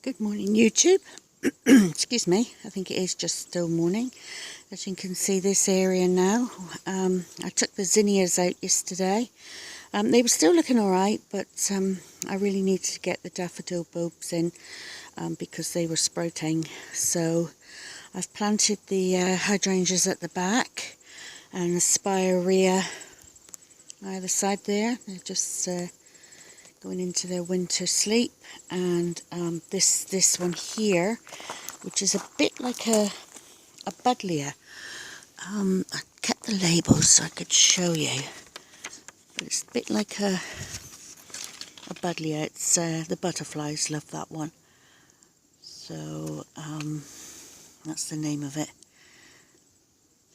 Good morning, YouTube. Excuse me, I think it is just still morning. As you can see this area now, I took the zinnias out yesterday. They were still looking alright, but I really needed to get the daffodil bulbs in because they were sprouting. So I've planted the hydrangeas at the back and the spirea either side there. They're just going into their winter sleep, and this one here, which is a bit like a buddleia. I kept the labels so I could show you, but it's a bit like a buddleia. It's the butterflies love that one, so that's the name of it.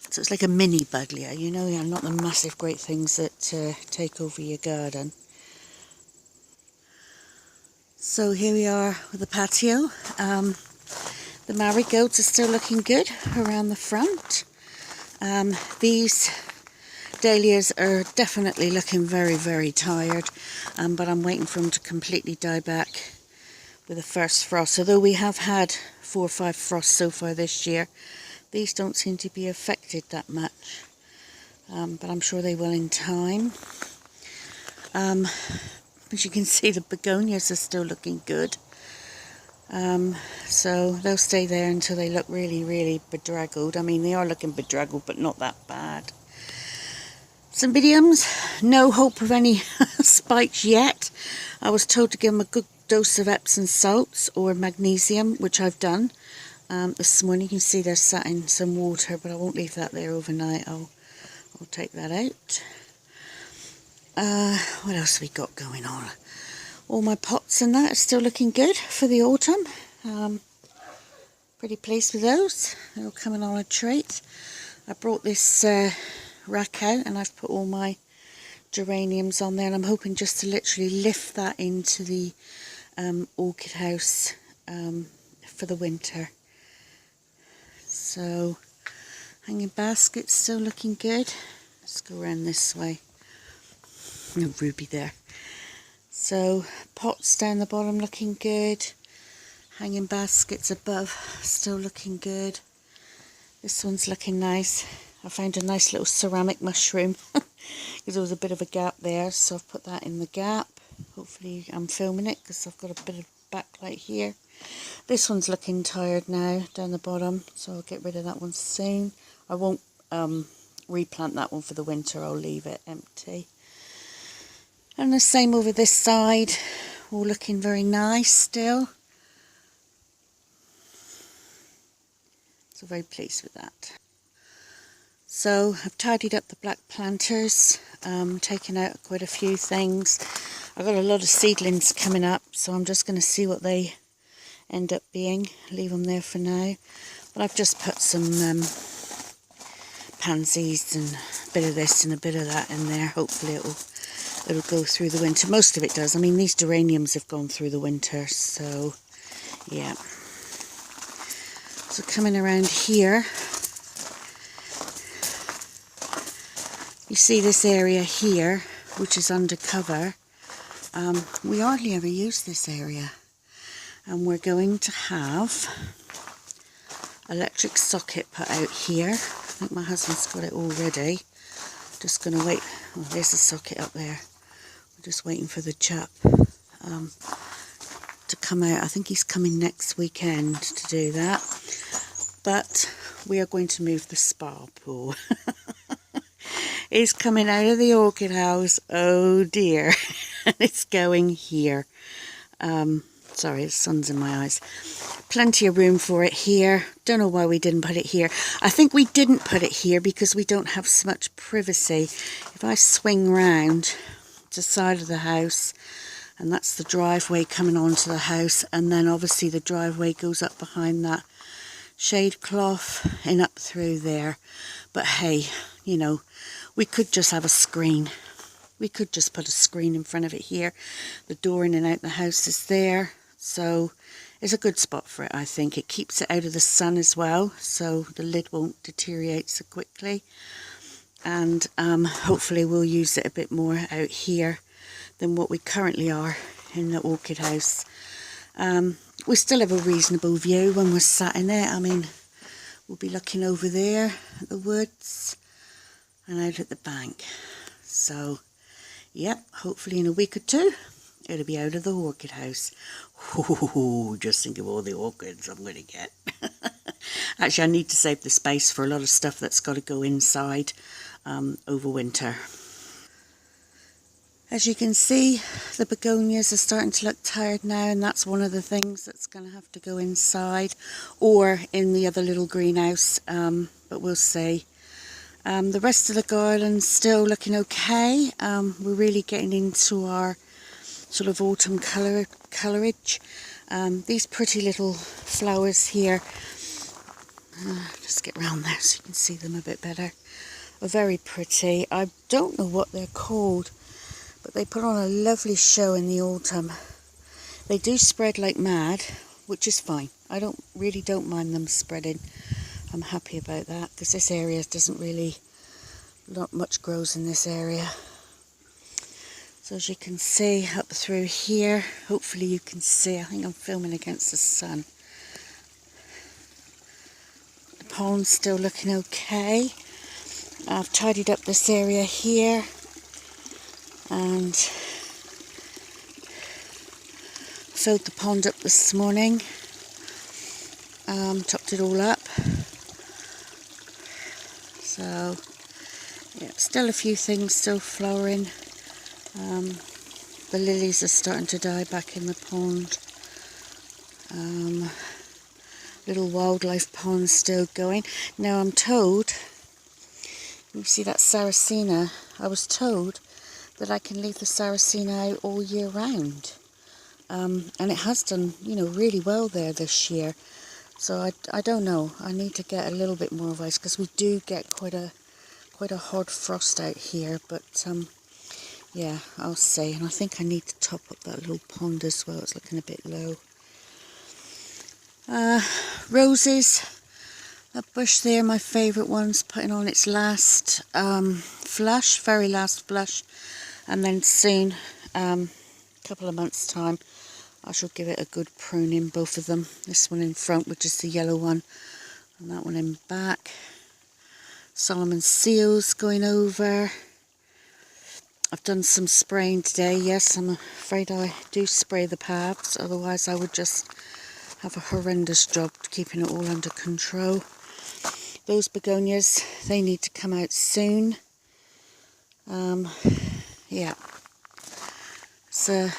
So it's like a mini buddleia, you know, not the massive great things that take over your garden. So here we are with the patio. The marigolds are still looking good around the front. These dahlias are definitely looking very, very tired, but I'm waiting for them to completely die back with the first frost. Although we have had 4 or 5 frosts so far this year, these don't seem to be affected that much, but I'm sure they will in time. As you can see, the begonias are still looking good. So they'll stay there until they look really, really bedraggled. I mean, they are looking bedraggled, but not that bad. Cymbidiums, no hope of any spikes yet. I was told to give them a good dose of Epsom salts or magnesium, which I've done. This morning you can see they're sat in some water, but I won't leave that there overnight. I'll take that out. What else have we got going on? All my pots and that are still looking good for the autumn. Pretty pleased with those. They're all coming on a treat. I brought this rack out and I've put all my geraniums on there, and I'm hoping just to literally lift that into the orchid house for the winter. So hanging baskets still looking good. Let's go around this way. No ruby there. So pots down the bottom looking good. Hanging baskets above still looking good. This one's looking nice. I found a nice little ceramic mushroom because there was a bit of a gap there, so I've put that in the gap. Hopefully I'm filming it because I've got a bit of backlight here. This one's looking tired now down the bottom, so I'll get rid of that one soon. I won't replant that one for the winter. I'll leave it empty. And the same over this side, all looking very nice still. So very pleased with that. So I've tidied up the black planters, taken out quite a few things. I've got a lot of seedlings coming up, so I'm just going to see what they end up being. Leave them there for now. But I've just put some pansies and a bit of this and a bit of that in there. Hopefully it'll go through the winter. Most of it does. I mean, these geraniums have gone through the winter, so yeah. So coming around here, you see this area here, which is under cover. We hardly ever use this area, and we're going to have electric socket put out here. I think my husband's got it already. Just going to wait. Oh, there's a socket up there. We're just waiting for the chap to come out. I think he's coming next weekend to do that. But we are going to move the spa pool. It's coming out of the orchid house. Oh dear. It's going here. Sorry, the sun's in my eyes. Plenty of room for it here. Don't know why we didn't put it here. I think we didn't put it here because we don't have so much privacy. If I swing round to the side of the house, and that's the driveway coming onto the house, and then obviously the driveway goes up behind that shade cloth and up through there. But hey, you know, we could just have a screen. We could just put a screen in front of it here. The door in and out the house is there, so it's a good spot for it, I think. It keeps it out of the sun as well, so the lid won't deteriorate so quickly. And hopefully we'll use it a bit more out here than what we currently are in the orchid house. We still have a reasonable view when we're sat in it. I mean, we'll be looking over there at the woods and out at the bank. So, yep, hopefully in a week or two, it'll be out of the orchid house. Ooh, just think of all the orchids I'm going to get. Actually, I need to save the space for a lot of stuff that's got to go inside over winter. As you can see, the begonias are starting to look tired now, and that's one of the things that's going to have to go inside or in the other little greenhouse, but we'll see. The rest of the garden's still looking okay. We're really getting into our sort of autumn colourage. These pretty little flowers here, just get round there so you can see them a bit better, are very pretty. I don't know what they're called, but they put on a lovely show in the autumn. They do spread like mad, which is fine. I really don't mind them spreading. I'm happy about that because this area doesn't really, not much grows in this area. So as you can see up through here, hopefully you can see, I think I'm filming against the sun. The pond's still looking okay. I've tidied up this area here and filled the pond up this morning, topped it all up. So yeah, still a few things still flowering. The lilies are starting to die back in the pond. Little wildlife pond still going. Now I'm told, you see that Sarracena, I was told that I can leave the Sarracena out all year round. And it has done, you know, really well there this year. So I don't know, I need to get a little bit more of ice because we do get quite a hard frost out here, but yeah, I'll see. And I think I need to top up that little pond as well, it's looking a bit low. Roses, that bush there, my favourite one's putting on its last flush, very last flush, and then soon, couple of months time, I shall give it a good pruning, both of them. This one in front, which is the yellow one, and that one in back. Solomon seals going over. I've done some spraying today. Yes, I'm afraid I do spray the paths, otherwise I would just have a horrendous job keeping it all under control. Those begonias, they need to come out soon. Yeah. It's a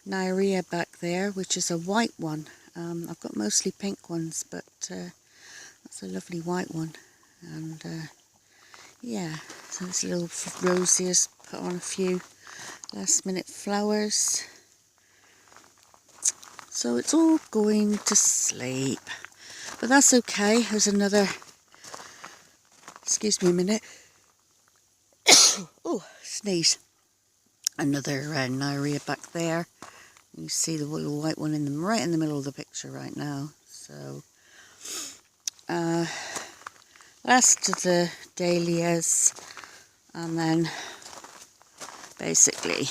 Nyrea back there, which is a white one. I've got mostly pink ones, but that's a lovely white one. And yeah, so this little rosy has put on a few last minute flowers. So it's all going to sleep. But that's okay. There's another, excuse me a minute. Oh, sneeze. Another Nyrea back there. You see the little white one right in the middle of the picture right now. So, last of the dahlias, and then basically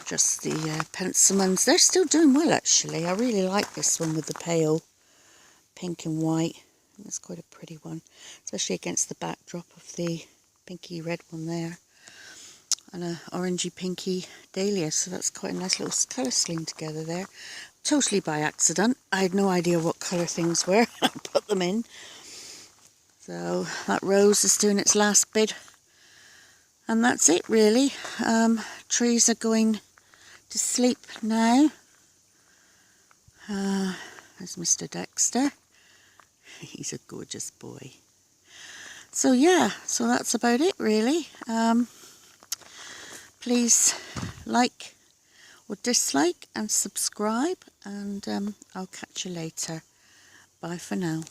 just the pensimons. They're still doing well actually. I really like this one with the pale pink and white. It's quite a pretty one, especially against the backdrop of the pinky red one there. And a orangey pinky dahlia, so that's quite a nice little colour scheme together there. Totally by accident. I had no idea what colour things were. I put them in. So that rose is doing its last bid. And that's it really. Trees are going to sleep now. There's Mr. Dexter. He's a gorgeous boy. So yeah, so that's about it really. Please like or dislike and subscribe, and I'll catch you later. Bye for now.